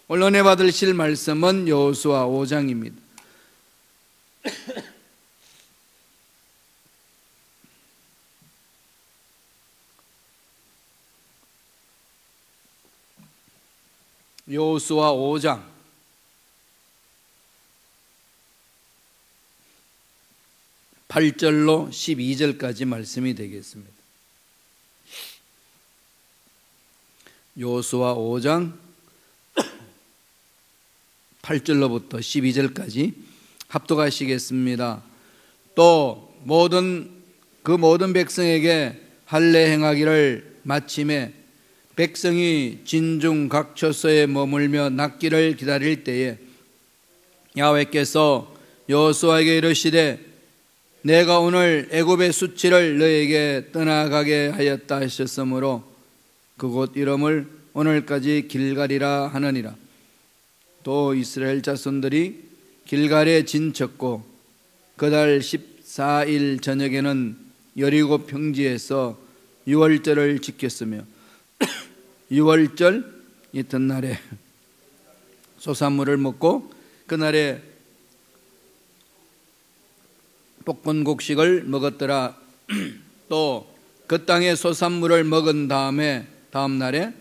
오늘 은혜 받으실 말씀은 여호수아 5장입니다. 여호수아 5장 8절로 12절까지 말씀이 되겠습니다. 여호수아 5장 8절로부터 12절까지 합독하시겠습니다. 또 모든 백성에게 할례 행하기를 마침에 백성이 진중 각 처소에 머물며 낫기를 기다릴 때에 야훼께서 여호수아에게 이르시되 내가 오늘 애굽의 수치를 너에게 떠나가게 하였다 하셨으므로 그곳 이름을 오늘까지 길갈이라 하느니라. 또 이스라엘 자손들이 길갈에 진쳤고 그달 14일 저녁에는 여리고 평지에서 유월절을 지켰으며 유월절 이튿날에 소산물을 먹고 그날에 볶은곡식을 먹었더라. 또 그 땅에 소산물을 먹은 다음 날에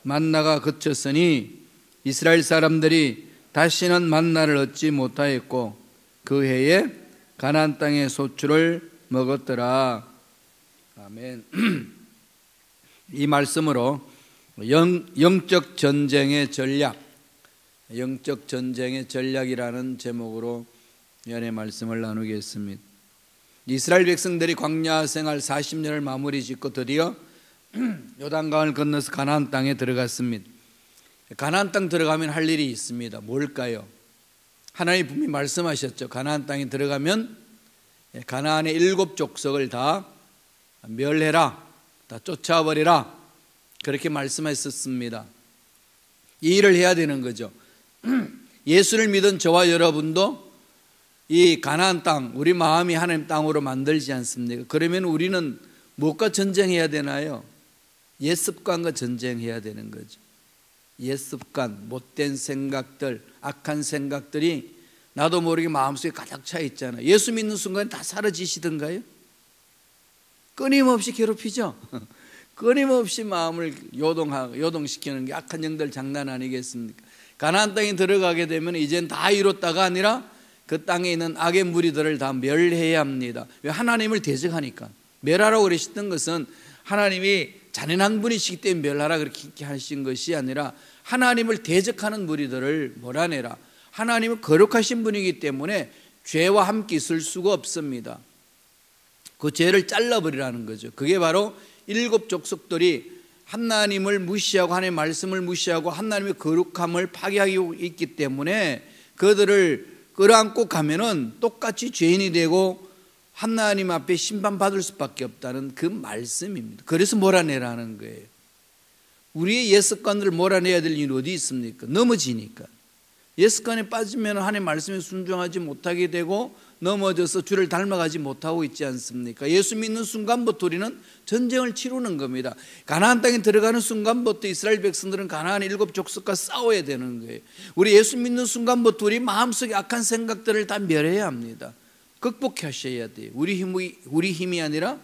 만나가 그쳤으니 이스라엘 사람들이 다시는 만나를 얻지 못하였고 그 해에 가나안 땅의 소출을 먹었더라. 아멘. 이 말씀으로 영적 전쟁의 전략이라는 제목으로 연의 말씀을 나누겠습니다. 이스라엘 백성들이 광야 생활 40년을 마무리 짓고 드디어 요단강을 건너서 가나안 땅에 들어갔습니다. 가나안 땅 들어가면 할 일이 있습니다. 뭘까요? 하나님 분명히 말씀하셨죠. 가나안 땅에 들어가면 가나안의 7 족속을 다 멸해라, 다 쫓아버리라, 그렇게 말씀하셨습니다. 이 일을 해야 되는 거죠. 예수를 믿은 저와 여러분도 이 가나안 땅, 우리 마음이 하나님 땅으로 만들지 않습니까? 그러면 우리는 무엇과 전쟁해야 되나요? 옛 습관과 전쟁해야 되는 거죠. 옛 습관, 못된 생각들, 악한 생각들이 나도 모르게 마음속에 가득 차 있잖아요. 예수 믿는 순간 다 사라지시던가요? 끊임없이 괴롭히죠. 끊임없이 마음을 요동시키는 게 악한 영들 장난 아니겠습니까? 가나안 땅에 들어가게 되면 이젠 다 이뤘다가 아니라 그 땅에 있는 악의 무리들을 다 멸해야 합니다. 왜? 하나님을 대적하니까. 멸하라고 그러셨던 것은 하나님이 잔인한 분이시기 때문에 멸하라 그렇게 하신 것이 아니라 하나님을 대적하는 무리들을 몰아내라. 하나님은 거룩하신 분이기 때문에 죄와 함께 있을 수가 없습니다. 그 죄를 잘라버리라는 거죠. 그게 바로 7 족속들이 하나님을 무시하고 하나님의 말씀을 무시하고 하나님의 거룩함을 파괴하고 있기 때문에 그들을 끌어안고 가면은 똑같이 죄인이 되고 하나님 앞에 심판받을 수밖에 없다는 그 말씀입니다. 그래서 몰아내라는 거예요. 우리의 옛 습관들을 몰아내야 될 일이 어디 있습니까? 넘어지니까. 옛 습관에 빠지면 하나님의 말씀에 순종하지 못하게 되고 넘어져서 주를 닮아가지 못하고 있지 않습니까? 예수 믿는 순간부터 우리는 전쟁을 치르는 겁니다. 가나안 땅에 들어가는 순간부터 이스라엘 백성들은 가나안의 7 족속과 싸워야 되는 거예요. 우리 예수 믿는 순간부터 우리 마음속에 악한 생각들을 다 멸해야 합니다. 극복하셔야 돼요. 우리 힘이 아니라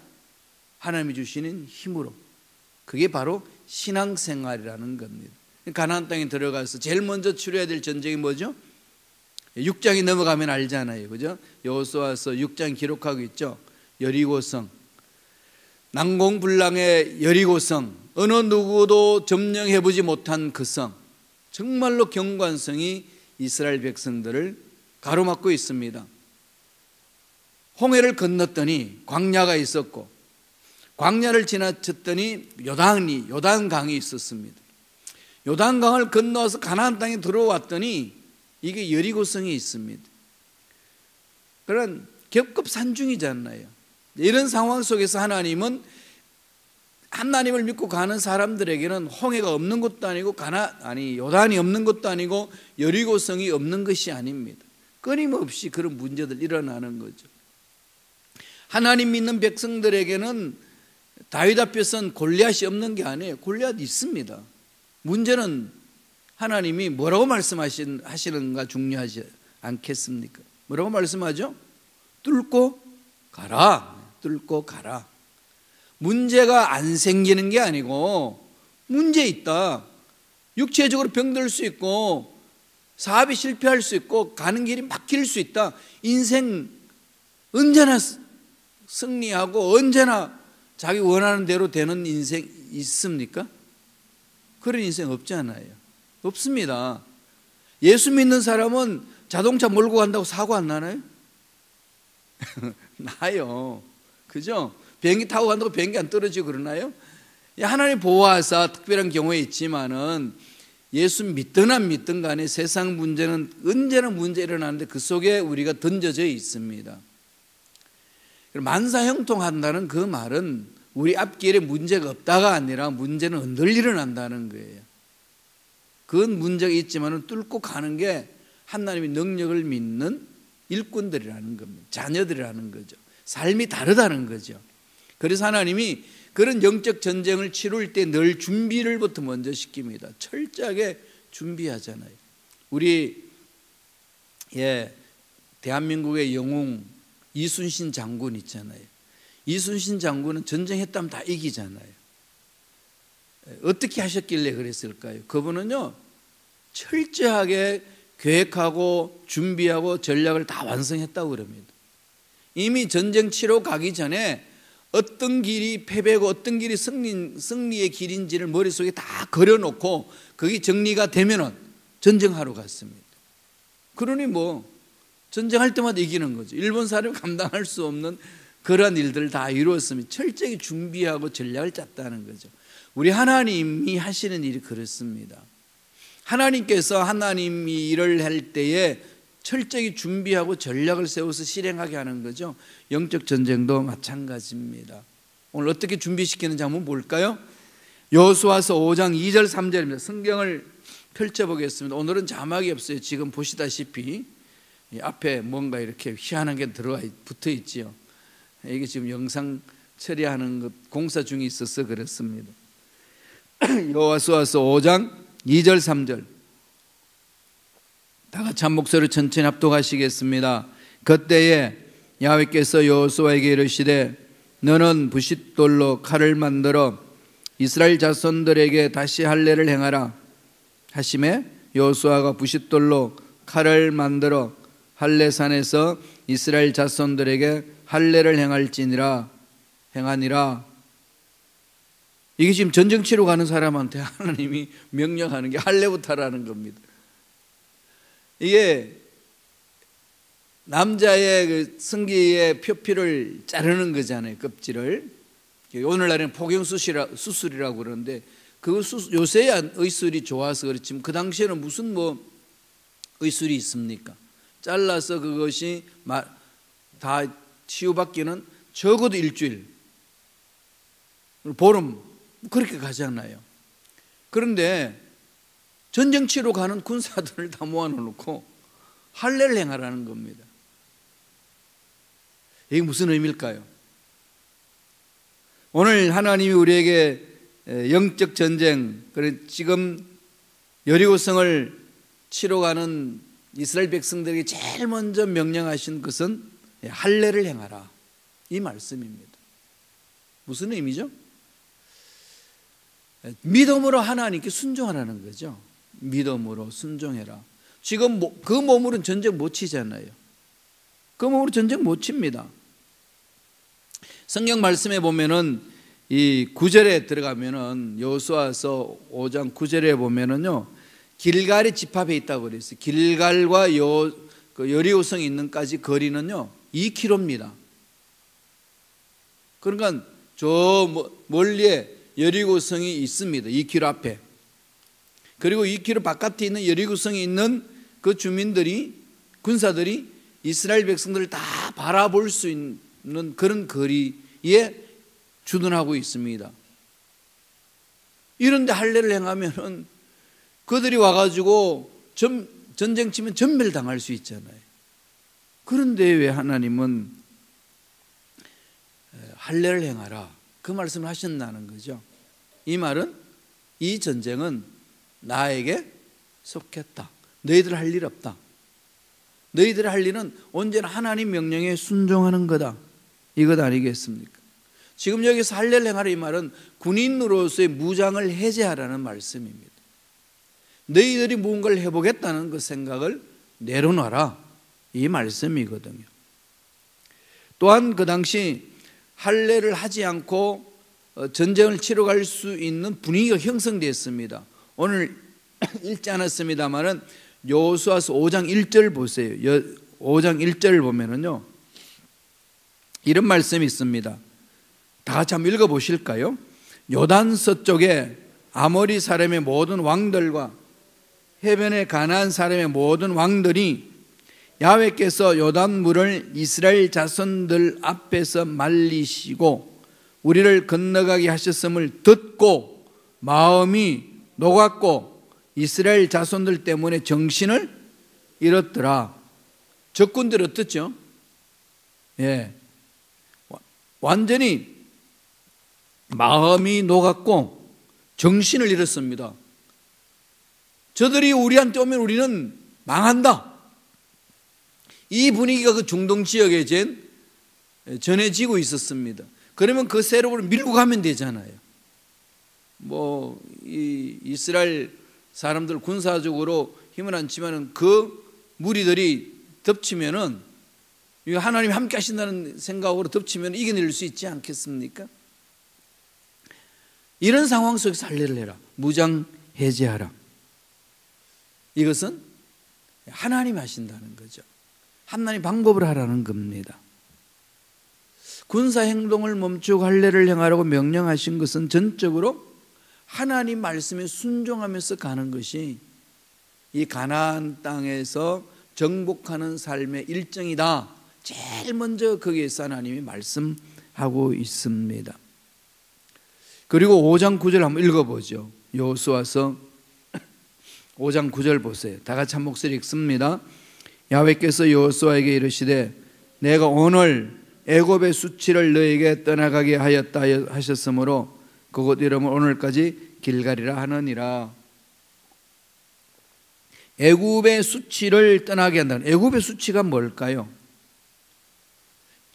하나님이 주시는 힘으로. 그게 바로 신앙생활이라는 겁니다. 가나안 땅에 들어가서 제일 먼저 치러야 될 전쟁이 뭐죠? 6장이 넘어가면 알잖아요. 그죠? 여호수아서 6장 기록하고 있죠. 여리고성, 난공불락의 여리고성, 어느 누구도 점령해보지 못한 그 성, 정말로 경관성이 이스라엘 백성들을 가로막고 있습니다. 홍해를 건넜더니 광야가 있었고 광야를 지나쳤더니 요단강이 있었습니다. 요단강을 건너서 가나안 땅에 들어왔더니 이게 여리고성이 있습니다. 그런 겹겹산중이잖아요. 이런 상황 속에서 하나님은 하나님을 믿고 가는 사람들에게는 홍해가 없는 것도 아니고 요단이 없는 것도 아니고 여리고성이 없는 것이 아닙니다. 끊임없이 그런 문제들 일어나는 거죠. 하나님 믿는 백성들에게는 다윗 앞에서는 골리앗이 없는 게 아니에요. 골리앗이 있습니다. 문제는 하나님이 뭐라고 말씀하시는가 중요하지 않겠습니까? 뭐라고 말씀하죠? 뚫고 가라. 뚫고 가라. 문제가 안 생기는 게 아니고 문제 있다. 육체적으로 병들 수 있고 사업이 실패할 수 있고 가는 길이 막힐 수 있다. 인생 언제나 승리하고 언제나 자기 원하는 대로 되는 인생 있습니까? 그런 인생 없잖아요. 없습니다. 예수 믿는 사람은 자동차 몰고 간다고 사고 안 나나요? 나요. 그죠? 비행기 타고 간다고 비행기 안 떨어지고 그러나요? 하나님 보호하사 특별한 경우에 있지만은 예수 믿든 안 믿든 간에 세상 문제는 언제나 문제 일어나는데 그 속에 우리가 던져져 있습니다. 만사형통한다는 그 말은 우리 앞길에 문제가 없다가 아니라 문제는 언들 일어난다는 거예요. 그건 문제가 있지만은 뚫고 가는 게 하나님의 능력을 믿는 일꾼들이라는 겁니다. 자녀들이라는 거죠. 삶이 다르다는 거죠. 그래서 하나님이 그런 영적 전쟁을 치룰 때 늘 준비를부터 먼저 시킵니다. 철저하게 준비하잖아요. 우리 대한민국의 영웅 이순신 장군 있잖아요. 이순신 장군은 전쟁했다면 다 이기잖아요. 어떻게 하셨길래 그랬을까요? 그분은요 철저하게 계획하고 준비하고 전략을 다 완성했다고 그럽니다. 이미 전쟁 치러 가기 전에 어떤 길이 패배고 어떤 길이 승리의 길인지를 머릿속에 다 그려놓고 그게 정리가 되면은 전쟁하러 갔습니다. 그러니 뭐 전쟁할 때마다 이기는 거죠. 일본 사람이 감당할 수 없는 그런 일들을 다 이루었으면 철저히 준비하고 전략을 짰다는 거죠. 우리 하나님이 하시는 일이 그렇습니다. 하나님께서 하나님이 일을 할 때에 철저히 준비하고 전략을 세워서 실행하게 하는 거죠. 영적 전쟁도 마찬가지입니다. 오늘 어떻게 준비시키는지 한번 볼까요? 여호수아서 5장 2절 3절입니다. 성경을 펼쳐보겠습니다. 오늘은 자막이 없어요. 지금 보시다시피 앞에 뭔가 이렇게 희한한 게 붙어 있지요. 이게 지금 영상 처리하는 것 공사 중에 있어서 그렇습니다. 여호수아서 5장 2절 3절 다 같이 한 목소리로 천천히 합독하시겠습니다. 그때에 야훼께서 여호수아에게 이르시되 너는 부싯돌로 칼을 만들어 이스라엘 자손들에게 다시 할례를 행하라 하시매 여호수아가 부싯돌로 칼을 만들어 할례산에서 이스라엘 자손들에게 할례를 행하니라. 이게 지금 전쟁 치러 가는 사람한테 하나님이 명령하는 게 할례부터 하라는 겁니다. 이게 남자의 그 성기의 표피를 자르는 거잖아요. 껍질을. 오늘날에는 포경수술이라고 그러는데 그 요새야 의술이 좋아서 그렇지만 그 당시에는 무슨 의술이 있습니까? 잘라서 그것이 다 치유받기는 적어도 일주일, 보름 그렇게 가잖아요. 그런데 전쟁 치러 가는 군사들을 다 모아놓고 할례를 행하라는 겁니다. 이게 무슨 의미일까요? 오늘 하나님이 우리에게 영적 전쟁, 지금 여리고성을 치러 가는 이스라엘 백성들에게 제일 먼저 명령하신 것은 할례를 행하라 이 말씀입니다. 무슨 의미죠? 믿음으로 하나님께 순종하라는 거죠. 믿음으로 순종해라. 지금 그 몸으로는 전쟁 못 치잖아요. 그 몸으로 전쟁 못 칩니다. 성경 말씀에 보면은 이 9절에 들어가면은 여호수아서 5장 9절에 보면은요 길갈이 집합에 있다고 그랬어요. 길갈과 여리고성이 있는까지 거리는요 2km입니다. 그러니까 저 멀리에 여리고성이 있습니다. 2km 앞에. 그리고 2km 바깥에 있는 여리고성에 있는 그 주민들이 군사들이 이스라엘 백성들을 다 바라볼 수 있는 그런 거리에 주둔하고 있습니다. 이런데 할례를 행하면은 그들이 와가지고 전쟁 치면 전멸당할 수 있잖아요. 그런데 왜 하나님은 할례를 행하라 그 말씀을 하신다는 거죠. 이 말은 이 전쟁은 나에게 속했다. 너희들 할 일 없다. 너희들 할 일은 언제나 하나님 명령에 순종하는 거다. 이것 아니겠습니까? 지금 여기서 할례를 행하라 이 말은 군인으로서의 무장을 해제하라는 말씀입니다. 너희들이 무언가를 해보겠다는 그 생각을 내려놔라, 이 말씀이거든요. 또한 그 당시 할례를 하지 않고 전쟁을 치러 갈 수 있는 분위기가 형성되었습니다. 오늘 읽지 않았습니다만은 여호수아서 5장 1절 보세요. 5장 1절을 보면은요, 이런 말씀이 있습니다. 다 같이 한번 읽어보실까요? 요단 서쪽에 아모리 사람의 모든 왕들과 해변의 가나안 사람의 모든 왕들이 야훼께서 요단물을 이스라엘 자손들 앞에서 말리시고 우리를 건너가게 하셨음을 듣고 마음이 녹았고 이스라엘 자손들 때문에 정신을 잃었더라. 적군들 어떻죠? 예, 완전히 마음이 녹았고 정신을 잃었습니다. 저들이 우리한테 오면 우리는 망한다. 이 분위기가 그 중동 지역에 전해지고 있었습니다. 그러면 그 세력을 밀고 가면 되잖아요. 이 이스라엘 사람들 군사적으로 힘은 안 치면은 그 무리들이 덮치면은 하나님이 함께 하신다는 생각으로 덮치면 이겨낼 수 있지 않겠습니까? 이런 상황 속에서 할례를 해라. 무장 해제하라. 이것은 하나님이 하신다는 거죠. 하나님 방법을 하라는 겁니다. 군사 행동을 멈추고 할례를 행하라고 명령하신 것은 전적으로 하나님 말씀에 순종하면서 가는 것이 이 가나안 땅에서 정복하는 삶의 일정이다. 제일 먼저 거기에서 하나님이 말씀하고 있습니다. 그리고 5장 9절 한번 읽어보죠. 여호수아서 5장 9절 보세요. 다 같이 한 목소리 읽습니다. 야훼께서 여호수아에게 이르시되 내가 오늘 애굽의 수치를 너에게 떠나가게 하였다 하셨으므로 그곳 이름을 오늘까지 길갈이라 하느니라. 애굽의 수치를 떠나게 한다는, 애굽의 수치가 뭘까요?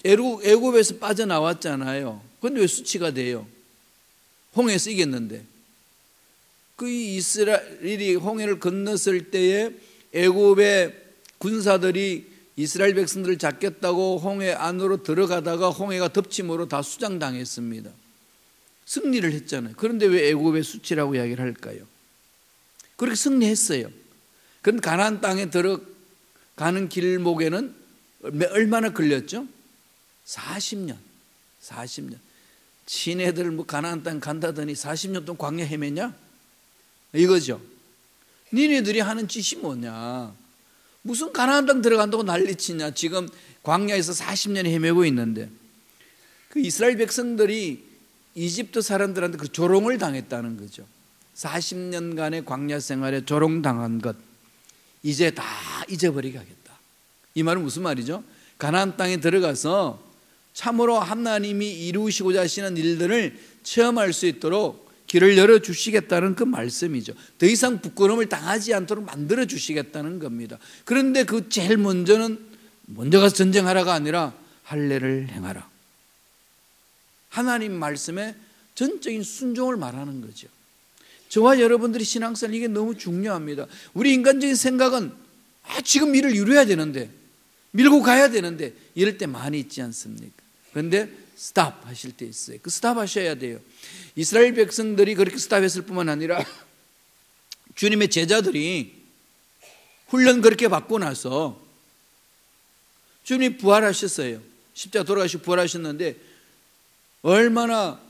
애굽에서 빠져나왔잖아요. 그런데 왜 수치가 돼요? 홍해에서 이겼는데. 그 이스라엘이 홍해를 건넜을 때에 애굽의 군사들이 이스라엘 백성들을 잡겠다고 홍해 안으로 들어가다가 홍해가 덮침으로 다 수장당했습니다. 승리를 했잖아요. 그런데 왜 애굽의 수치라고 이야기를 할까요? 그렇게 승리했어요. 그럼 가나안 땅에 들어가는 길목에는 얼마나 걸렸죠? 40년. 지네들 가나안 땅 간다더니 40년 동안 광야 헤매냐? 이거죠. 니네들이 하는 짓이 뭐냐? 무슨 가나안 땅 들어간다고 난리치냐? 지금 광야에서 40년 헤매고 있는데 그 이스라엘 백성들이 이집트 사람들한테 그 조롱을 당했다는 거죠. 40년간의 광야 생활에 조롱당한 것 이제 다 잊어버리게 하겠다. 이 말은 무슨 말이죠? 가나안 땅에 들어가서 참으로 하나님이 이루시고자 하시는 일들을 체험할 수 있도록 길을 열어주시겠다는 그 말씀이죠. 더 이상 부끄러움을 당하지 않도록 만들어주시겠다는 겁니다. 그런데 그 제일 먼저 가서 전쟁하라가 아니라 할례를 행하라. 하나님 말씀에 전적인 순종을 말하는 거죠. 저와 여러분들이 신앙생활 이게 너무 중요합니다. 우리 인간적인 생각은 지금 일을 이루어야 되는데 밀고 가야 되는데 이럴 때 많이 있지 않습니까? 그런데 스탑 하실 때 있어요. 그 스탑 하셔야 돼요. 이스라엘 백성들이 그렇게 스탑했을 뿐만 아니라 주님의 제자들이 훈련 그렇게 받고 나서 주님이 부활하셨어요. 십자가 돌아가시고 부활하셨는데 얼마나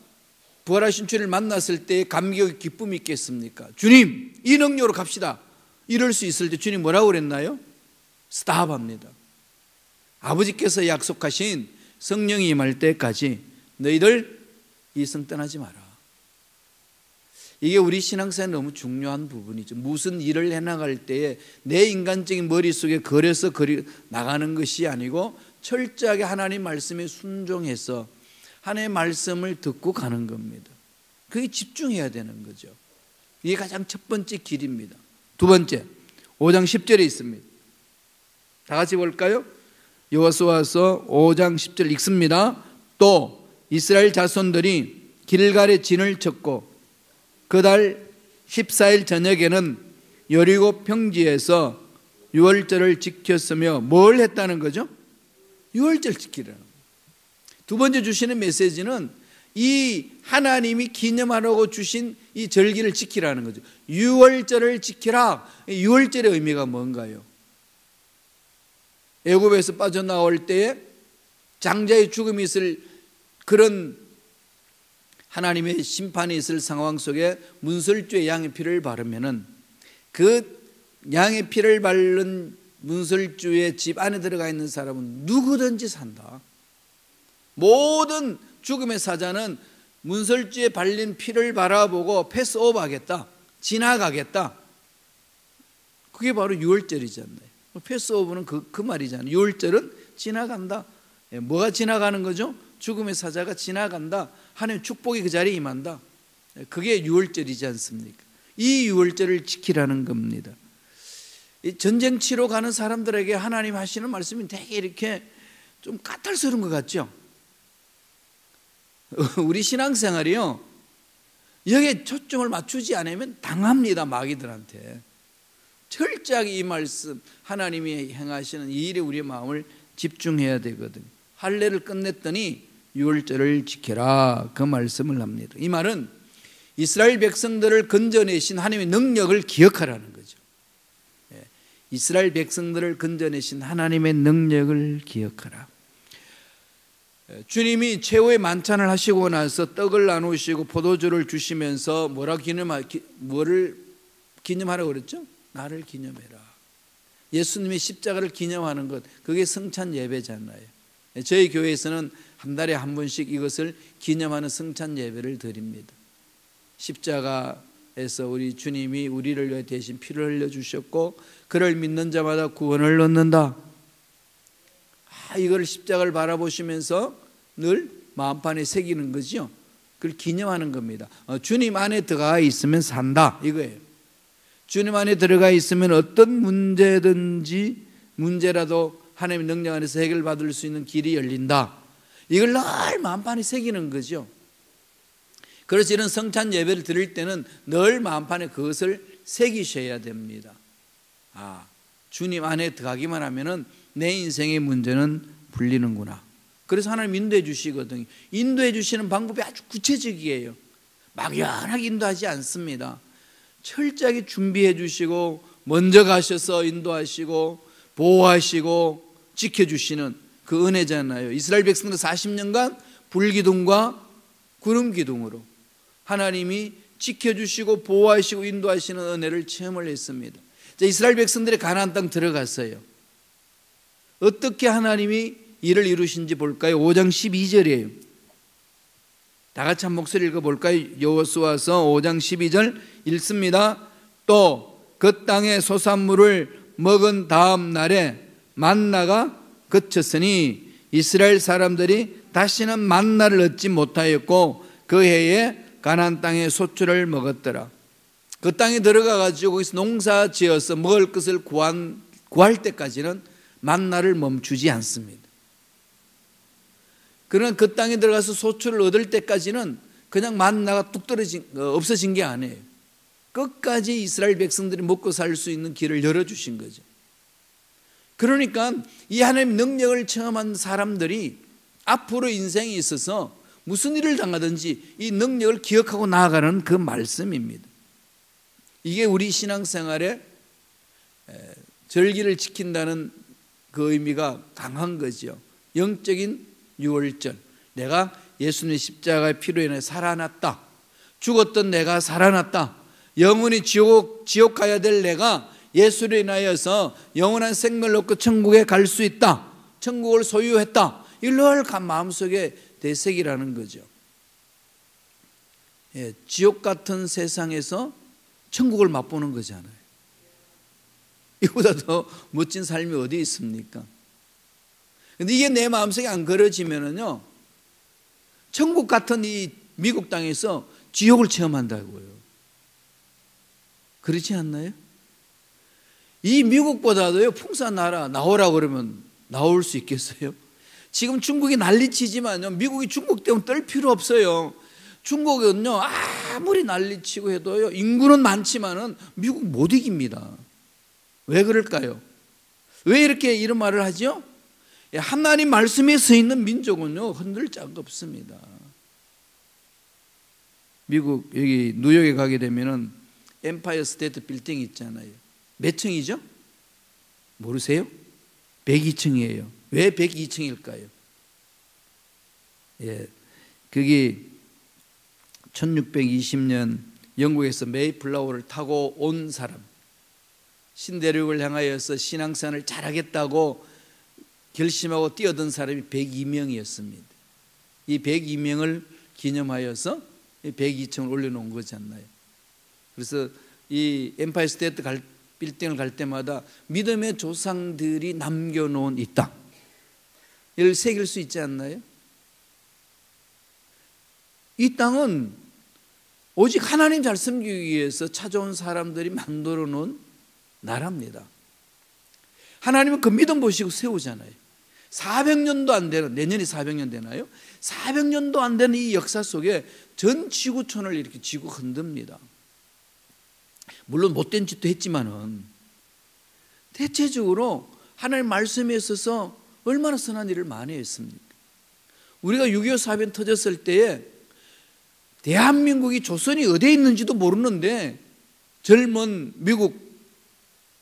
부활하신 주님을 만났을 때 감격 기쁨이 있겠습니까? 주님 이 능력으로 갑시다. 이럴 수 있을 때 주님 뭐라고 그랬나요? 스탑합니다. 아버지께서 약속하신 성령이 임할 때까지 너희들 이 성 떠나지 마라. 이게 우리 신앙생활에 너무 중요한 부분이죠. 무슨 일을 해나갈 때에 내 인간적인 머릿속에 걸어서 나가는 것이 아니고 철저하게 하나님 말씀에 순종해서 하나님의 말씀을 듣고 가는 겁니다. 그게 집중해야 되는 거죠. 이게 가장 첫 번째 길입니다. 두 번째, 5장 10절에 있습니다. 다 같이 볼까요? 여호수아서 5장 10절 읽습니다. 또 이스라엘 자손들이 길갈에 진을 쳤고 그달 14일 저녁에는 여리고 평지에서 유월절을 지켰으며 뭘 했다는 거죠? 유월절 지키라는 거예요. 두 번째 주시는 메시지는 이 하나님이 기념하라고 주신 이 절기를 지키라는 거죠. 유월절을 지키라. 유월절의 의미가 뭔가요? 애굽에서 빠져나올 때에 장자의 죽음이 있을 그런 하나님의 심판이 있을 상황 속에 문설주의 양의 피를 바르면은 그 양의 피를 바른 문설주의 집 안에 들어가 있는 사람은 누구든지 산다. 모든 죽음의 사자는 문설주에 발린 피를 바라보고 패스오버 하겠다, 지나가겠다. 그게 바로 유월절이잖아요. 패스오버는 그 말이잖아요. 유월절은 지나간다. 뭐가 지나가는 거죠? 죽음의 사자가 지나간다. 하나님의 축복이 그 자리에 임한다. 그게 유월절이지 않습니까? 이 유월절을 지키라는 겁니다. 전쟁 치러 가는 사람들에게 하나님 하시는 말씀이 되게 이렇게 좀 까탈스러운 것 같죠? 우리 신앙생활이요, 여기에 초점을 맞추지 않으면 당합니다. 마귀들한테. 철저하게 이 말씀, 하나님이 행하시는 이 일에 우리의 마음을 집중해야 되거든요. 할례를 끝냈더니 유월절을 지켜라, 그 말씀을 합니다. 이 말은 이스라엘 백성들을 건져내신 하나님의 능력을 기억하라는 거죠. 이스라엘 백성들을 건져내신 하나님의 능력을 기억하라. 주님이 최후의 만찬을 하시고 나서 떡을 나누시고 포도주를 주시면서 뭐를 기념하라고 그랬죠? 나를 기념해라. 예수님의 십자가를 기념하는 것, 그게 성찬 예배잖아요. 저희 교회에서는 한 달에 한 번씩 이것을 기념하는 성찬 예배를 드립니다. 십자가에서 우리 주님이 우리를 위해 대신 피를 흘려주셨고 그를 믿는 자마다 구원을 얻는다. 이걸 십자가를 바라보시면서 늘 마음판에 새기는 거죠. 그걸 기념하는 겁니다. 주님 안에 들어가 있으면 산다, 이거예요. 주님 안에 들어가 있으면 어떤 문제라도 하나님의 능력 안에서 해결받을 수 있는 길이 열린다. 이걸 늘 마음판에 새기는 거죠. 그래서 이런 성찬 예배를 드릴 때는 늘 마음판에 그것을 새기셔야 됩니다. 주님 안에 들어가기만 하면은 내 인생의 문제는 풀리는구나. 그래서 하나님 인도해 주시거든요. 인도해 주시는 방법이 아주 구체적이에요. 막연하게 인도하지 않습니다. 철저하게 준비해 주시고 먼저 가셔서 인도하시고 보호하시고 지켜주시는 그 은혜잖아요. 이스라엘 백성들 40년간 불기둥과 구름기둥으로 하나님이 지켜주시고 보호하시고 인도하시는 은혜를 체험을 했습니다. 이스라엘 백성들이 가나안 땅 들어갔어요. 어떻게 하나님이 일을 이루신지 볼까요? 5장 12절이에요. 다 같이 한 목소리 읽어볼까요? 여호수아서 5장 12절 읽습니다. 또 그 땅의 소산물을 먹은 다음 날에 만나가 그쳤으니 이스라엘 사람들이 다시는 만나를 얻지 못하였고 그 해에 가나안 땅의 소출을 먹었더라. 그 땅에 들어가 가지고 거기서 농사 지어서 먹을 것을 구할 때까지는 만나를 멈추지 않습니다. 그러나 그 땅에 들어가서 소출을 얻을 때까지는 그냥 만나가 뚝 없어진 게 아니에요. 끝까지 이스라엘 백성들이 먹고 살 수 있는 길을 열어주신 거죠. 그러니까 이 하나님의 능력을 체험한 사람들이 앞으로 인생에 있어서 무슨 일을 당하든지 이 능력을 기억하고 나아가는 그 말씀입니다. 이게 우리 신앙생활에 절기를 지킨다는 그 의미가 강한 거죠. 영적인 유월절, 내가 예수님의 십자가의 피로 인해 살아났다. 죽었던 내가 살아났다. 영원히 지옥 가야 될 내가 예수로 인하여서 영원한 생명을 얻고 천국에 갈 수 있다. 천국을 소유했다. 이걸 늘 마음속에 되새기라는 거죠. 지옥 같은 세상에서 천국을 맛보는 거잖아요. 이보다 더 멋진 삶이 어디 있습니까? 근데 이게 내 마음속에 안 그려지면은요, 천국 같은 이 미국 땅에서 지옥을 체험한다고요. 그렇지 않나요? 이 미국보다도요 풍성한 나라 나오라고 그러면 나올 수 있겠어요? 지금 중국이 난리치지만요, 미국이 중국 때문에 떨 필요 없어요. 중국은요 아무리 난리치고 해도요 인구는 많지만은 미국 못 이깁니다. 왜 그럴까요? 왜 이렇게 이런 말을 하죠? 하나님 말씀에 서 있는 민족은요 흔들 자가 없습니다. 미국 여기 뉴욕에 가게 되면은 엠파이어 스테이트 빌딩 있잖아요. 몇 층이죠? 모르세요? 102층이에요. 왜 102층일까요? 예, 그게 1620년 영국에서 메이플라워를 타고 온 사람, 신대륙을 향하여서 신앙생활을 잘하겠다고 결심하고 뛰어든 사람이 102명이었습니다. 이 102명을 기념하여서 102층을 올려놓은 거잖아요. 그래서 이 엠파이어 스테이트 빌딩을 갈 때마다 믿음의 조상들이 남겨놓은 이 땅, 이를 새길 수 있지 않나요? 이 땅은 오직 하나님 잘 섬기기 위해서 찾아온 사람들이 만들어 놓은 나라입니다. 하나님은 그 믿음 보시고 세우잖아요. 400년도 안 되는, 내년이 400년 되나요? 400년도 안 되는 이 역사 속에 전 지구촌을 이렇게 지고 흔듭니다. 물론 못된 짓도 했지만은 대체적으로 하나님 말씀에 있어서 얼마나 선한 일을 많이 했습니까? 우리가 6.25 사변 터졌을 때에 대한민국이 조선이 어디에 있는지도 모르는데 젊은 미국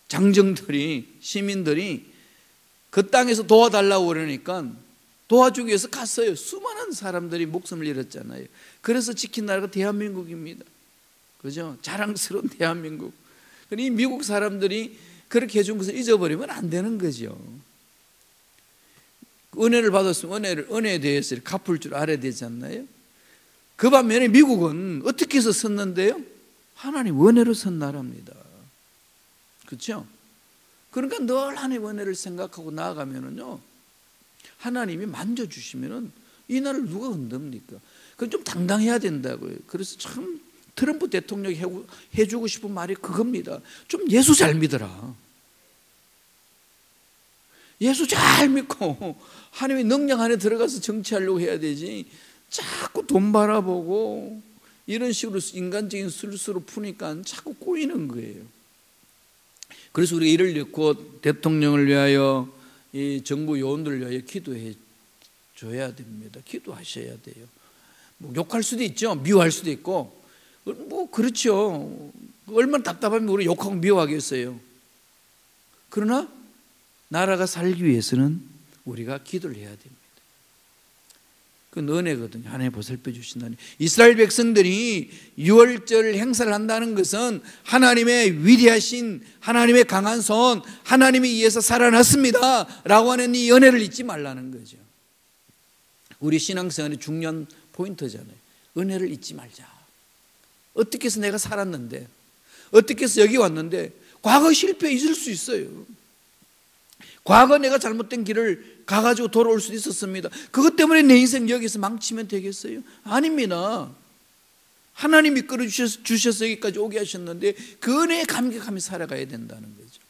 장정들이, 시민들이 그 땅에서 도와달라고 그러니까 도와주기 위해서 갔어요. 수많은 사람들이 목숨을 잃었잖아요. 그래서 지킨 나라가 대한민국입니다. 그죠? 자랑스러운 대한민국. 이 미국 사람들이 그렇게 해준 것을 잊어버리면 안 되는 거죠. 은혜를 받았으면 은혜에 대해서 갚을 줄 알아야 되지 않나요? 그 반면에 미국은 어떻게 해서 섰는데요? 하나님 은혜로 선 나라입니다. 그렇죠? 그러니까 늘 하나님 은혜를 생각하고 나아가면은요, 하나님이 만져주시면은 이 나라를 누가 흔듭니까? 그건 좀 당당해야 된다고요. 그래서 참 트럼프 대통령이 해주고 싶은 말이 그겁니다. 좀 예수 잘 믿어라. 예수 잘 믿고 하나님의 능력 안에 들어가서 정치하려고 해야 되지, 자꾸 돈 바라보고 이런 식으로 인간적인 술수로 푸니까 자꾸 꼬이는 거예요. 그래서 우리가 이를 넣고 대통령을 위하여, 이 정부 요원들을 위하여 기도해 줘야 됩니다. 기도하셔야 돼요. 뭐 욕할 수도 있죠. 미워할 수도 있고, 뭐 그렇죠. 얼마나 답답하면 우리 욕하고 미워하겠어요. 그러나 나라가 살기 위해서는 우리가 기도를 해야 됩니다. 그건 은혜거든요. 하나님 보살펴 주신다니. 이스라엘 백성들이 유월절 행사를 한다는 것은 하나님의 위대하신, 하나님의 강한 손, 하나님이 위해서 살아났습니다 라고 하는 이 은혜를 잊지 말라는 거죠. 우리 신앙생활의 중요한 포인트잖아요. 은혜를 잊지 말자. 어떻게 해서 내가 살았는데, 어떻게 해서 여기 왔는데, 과거 실패 있을 수 있어요. 과거 내가 잘못된 길을 가가지고 돌아올 수도 있었습니다. 그것 때문에 내 인생 여기서 망치면 되겠어요? 아닙니다. 하나님이 끌어주셔서 여기까지 오게 하셨는데 그 은혜에 감격하며 살아가야 된다는 거죠.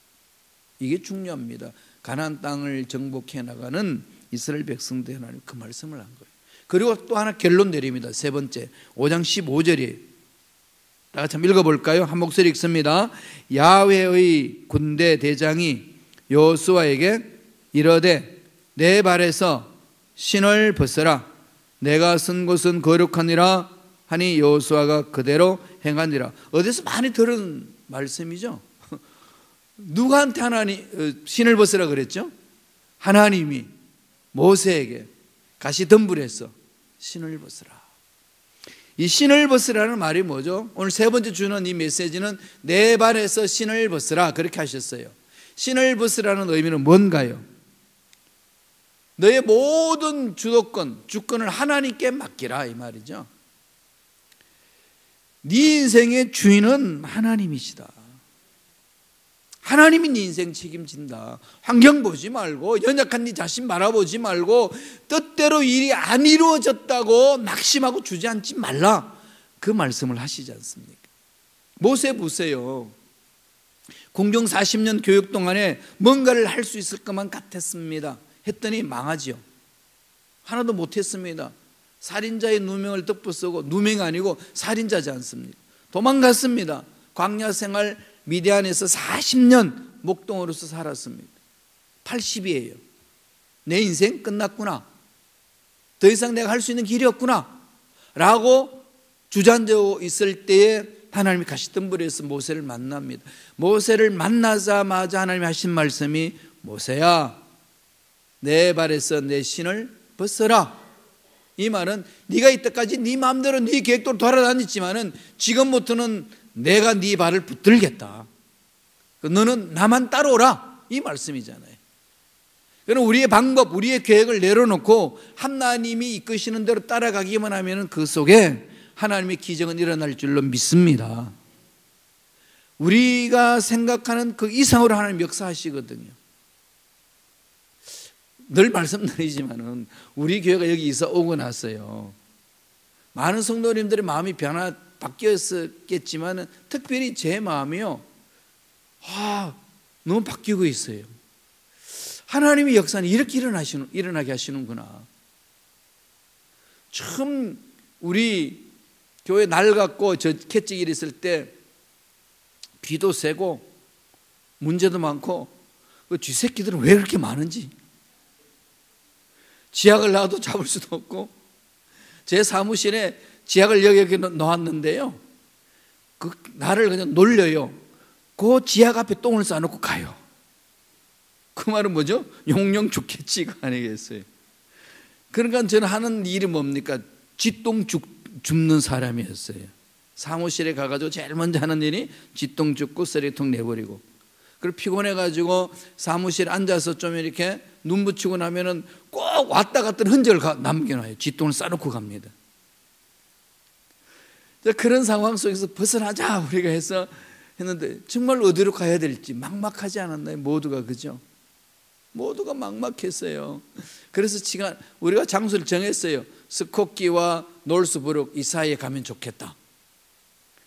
이게 중요합니다. 가나안 땅을 정복해 나가는 이스라엘 백성들, 하나님 그 말씀을 한 거예요. 그리고 또 하나 결론 내립니다. 세 번째, 5장 15절이에요. 다 같이 한번 읽어볼까요? 한 목소리 읽습니다. 야훼의 군대 대장이 여호수아에게 이르되 내 발에서 신을 벗어라. 내가 선 곳은 거룩하니라 하니 여호수아가 그대로 행하니라. 어디서 많이 들은 말씀이죠. 누구한테 하나님 신을 벗으라 그랬죠? 하나님이 모세에게 가시덤불에서 신을 벗으라. 이 신을 벗으라는 말이 뭐죠? 오늘 세 번째 주는 이 메시지는 내 발에서 신을 벗으라 그렇게 하셨어요. 신을 벗으라는 의미는 뭔가요? 너의 모든 주권을 하나님께 맡기라 이 말이죠. 네 인생의 주인은 하나님이시다. 하나님이 네 인생 책임진다. 환경 보지 말고, 연약한 네 자신 바라보지 말고, 뜻대로 일이 안 이루어졌다고 낙심하고 주저앉지 말라. 그 말씀을 하시지 않습니까? 모세 보세요. 공중 40년 교육 동안에 뭔가를 할 수 있을 것만 같았습니다. 했더니 망하지요. 하나도 못했습니다. 살인자의 누명을 덮어쓰고, 누명이 아니고 살인자지 않습니까? 도망갔습니다. 광야 생활 미디안에서 40년 목동으로서 살았습니다. 80이에요. 내 인생 끝났구나. 더 이상 내가 할 수 있는 길이 없구나 라고 주저앉아 있을 때에 하나님이 가시덤불에서 모세를 만납니다. 모세를 만나자마자 하나님이 하신 말씀이, 모세야, 내 발에서 내 신을 벗어라. 이 말은 네가 이때까지 네 마음대로 네 계획대로 돌아다녔지만은 지금부터는 내가 네 발을 붙들겠다. 너는 나만 따라오라. 이 말씀이잖아요. 그럼 우리의 방법, 우리의 계획을 내려놓고 하나님이 이끄시는 대로 따라가기만 하면 그 속에 하나님의 기적은 일어날 줄로 믿습니다. 우리가 생각하는 그 이상으로 하나님 역사하시거든요. 늘 말씀드리지만은 우리 교회가 여기 이사 오고 나서요, 많은 성도님들의 마음이 바뀌었겠지만 특별히 제 마음이요, 너무 바뀌고 있어요. 하나님의 역사는 이렇게 일어나게 하시는구나. 처음 우리 교회 낡았고 저 캐치길 있을 때 비도 세고 문제도 많고, 그 쥐새끼들은 왜 그렇게 많은지, 지약을 놔도 잡을 수도 없고, 제 사무실에 지약을 여기 놓았는데요, 그 나를 그냥 놀려요. 그 지약 앞에 똥을 싸놓고 가요. 그 말은 뭐죠? 용령 죽겠지가 아니겠어요. 그러니까 저는 하는 일이 뭡니까? 쥐똥 줍는 사람이었어요. 사무실에 가가지고 제일 먼저 하는 일이 쥐똥 줍고 쓰레기통 내버리고, 그리고 피곤해가지고 사무실에 앉아서 좀 이렇게 눈 붙이고 나면은 꼭 왔다 갔던 흔적을 남겨놔요. 쥐똥을 싸놓고 갑니다. 그런 상황 속에서 벗어나자 우리가 해서 했는데, 정말 어디로 가야 될지 막막하지 않았나요? 모두가, 그죠? 모두가 막막했어요. 그래서 우리가 장소를 정했어요. 스코키와 놀스부룩 이 사이에 가면 좋겠다.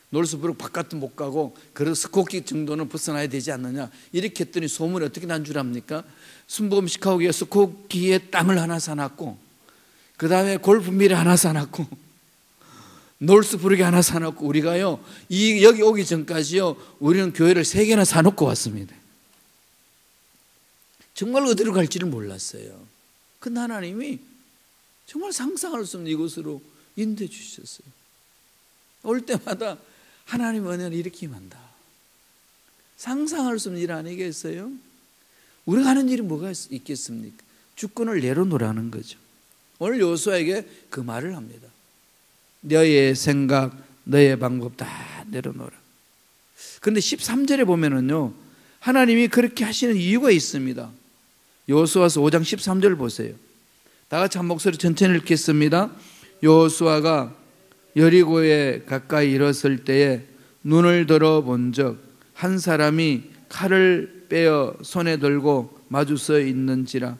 놀스부룩 바깥은 못 가고 그래도 스코키 정도는 벗어나야 되지 않느냐, 이렇게 했더니 소문이 어떻게 난 줄 압니까? 순복음 시카고에 스코키에 땅을 하나 사놨고, 그 다음에 골프밀에 하나 사놨고, 놀스부룩에 하나 사놨고, 우리가요 여기 오기 전까지요 우리는 교회를 3개나 사놓고 왔습니다. 정말 어디로 갈지를 몰랐어요. 근데 하나님이 정말 상상할 수 없는 이곳으로 인도해 주셨어요. 올 때마다 하나님의 은혜는 이렇게 임한다. 상상할 수 없는 일 아니겠어요? 우리가 하는 일이 뭐가 있겠습니까? 주권을 내려놓으라는 거죠. 오늘 여호수아에게 그 말을 합니다. 너의 생각, 너의 방법 다 내려놓으라. 그런데 13절에 보면은요, 하나님이 그렇게 하시는 이유가 있습니다. 여호수아서 5장 13절 보세요. 다 같이 한 목소리 천천히 읽겠습니다. 여호수아가 여리고에 가까이 이르렀을 때에 눈을 들어 본즉 한 사람이 칼을 빼어 손에 들고 마주서 있는지라.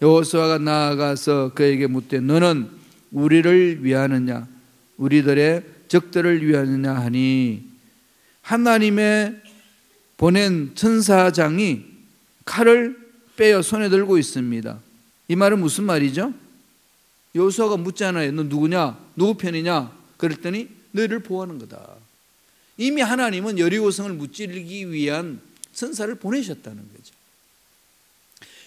여호수아가 나아가서 그에게 묻되 너는 우리를 위하느냐 우리들의 적들을 위하느냐 하니, 하나님의 보낸 천사장이 칼을 빼어 손에 들고 있습니다. 이 말은 무슨 말이죠? 여호수아가 묻잖아요. 너 누구냐? 누구 편이냐? 그랬더니 너희를 보호하는 거다. 이미 하나님은 여리고성을 무찌르기 위한 천사를 보내셨다는 거죠.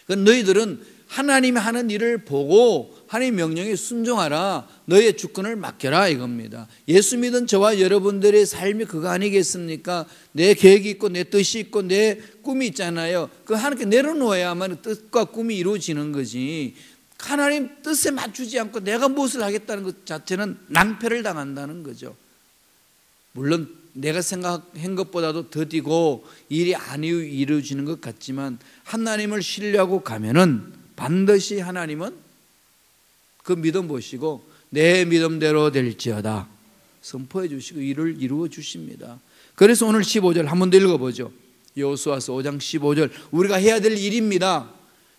그러니까 너희들은 하나님이 하는 일을 보고 하나님의 명령에 순종하라. 너의 주권을 맡겨라 이겁니다. 예수 믿은 저와 여러분들의 삶이 그거 아니겠습니까? 내 계획이 있고 내 뜻이 있고 내 꿈이 있잖아요. 그 하나님께 내려놓아야만 뜻과 꿈이 이루어지는 거지. 하나님 뜻에 맞추지 않고 내가 무엇을 하겠다는 것 자체는 낭패를 당한다는 거죠. 물론 내가 생각한 것보다도 더디고 일이 안 이루어지는 것 같지만 하나님을 신뢰하고 가면은 반드시 하나님은 그 믿음 보시고 내 믿음대로 될지어다 선포해 주시고 일을 이루어 주십니다. 그래서 오늘 15절 한 번 더 읽어보죠. 여호수아서 5장 15절 우리가 해야 될 일입니다.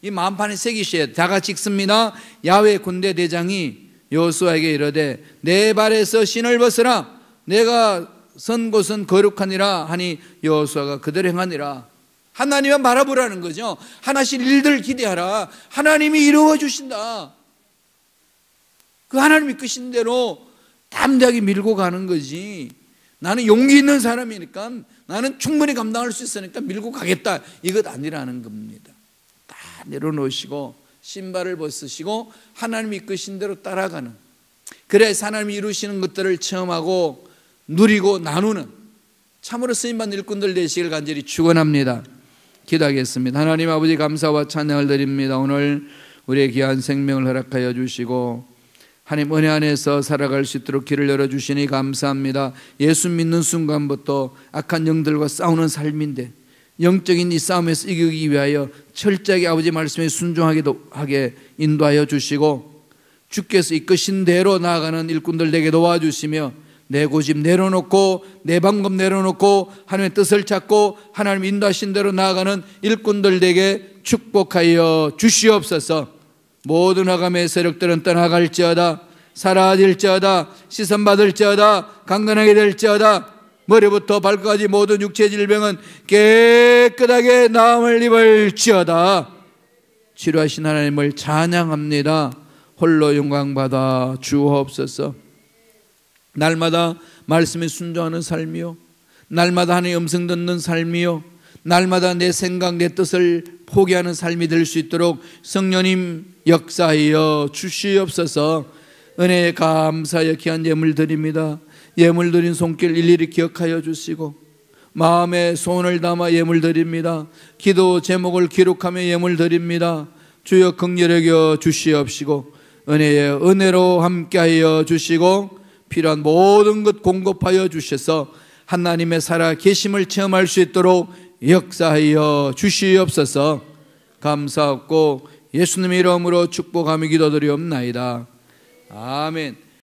이 마음판에 새기셔야 다 같이 읽습니다. 야훼 군대 대장이 여호수아에게 이르되 내 발에서 신을 벗으라. 내가 선 곳은 거룩하니라 하니 여호수아가 그대로 행하니라. 하나님만 바라보라는 거죠. 하나씩 일들 기대하라. 하나님이 이루어 주신다. 그 하나님이 이끄신 대로 담대하게 밀고 가는 거지. 나는 용기 있는 사람이니까, 나는 충분히 감당할 수 있으니까 밀고 가겠다, 이것 아니라는 겁니다. 다 내려놓으시고 신발을 벗으시고 하나님이 이끄신 대로 따라가는, 그래야 하나님이 이루시는 것들을 체험하고 누리고 나누는 참으로 쓰임받는 일꾼들 되시길 간절히 축원합니다. 기도하겠습니다. 하나님 아버지, 감사와 찬양을 드립니다. 오늘 우리의 귀한 생명을 허락하여 주시고 하나님 은혜 안에서 살아갈 수 있도록 길을 열어주시니 감사합니다. 예수 믿는 순간부터 악한 영들과 싸우는 삶인데 영적인 이 싸움에서 이기기 위하여 철저하게 아버지 말씀에 순종하게 인도하여 주시고 주께서 이끄신 대로 나아가는 일꾼들 되게 도와주시며 내 고집 내려놓고 내 방법 내려놓고 하나님의 뜻을 찾고 하나님 인도하신 대로 나아가는 일꾼들 되게 축복하여 주시옵소서. 모든 화감의 세력들은 떠나갈지어다, 사라질지어다, 시선받을지어다, 강건하게 될지어다. 머리부터 발끝까지 모든 육체 질병은 깨끗하게 나음을 입을지어다. 치료하신 하나님을 찬양합니다. 홀로 영광받아 주옵소서. 날마다 말씀에 순종하는 삶이요, 날마다 하나님의 음성 듣는 삶이요, 날마다 내 생각 내 뜻을 포기하는 삶이 될 수 있도록 성령님 역사하여 주시옵소서. 은혜에 감사하여 귀한 예물 드립니다. 예물 드린 손길 일일이 기억하여 주시고 마음에 소원을 담아 예물 드립니다. 기도 제목을 기록하며 예물 드립니다. 주여 긍휼히 여겨 주시옵시고 은혜의 은혜로 함께하여 주시고 필요한 모든 것 공급하여 주셔서 하나님의 살아 계심을 체험할 수 있도록 역사하여 주시옵소서. 감사하고 예수님의 이름으로 축복하며 기도드리옵나이다. 아멘.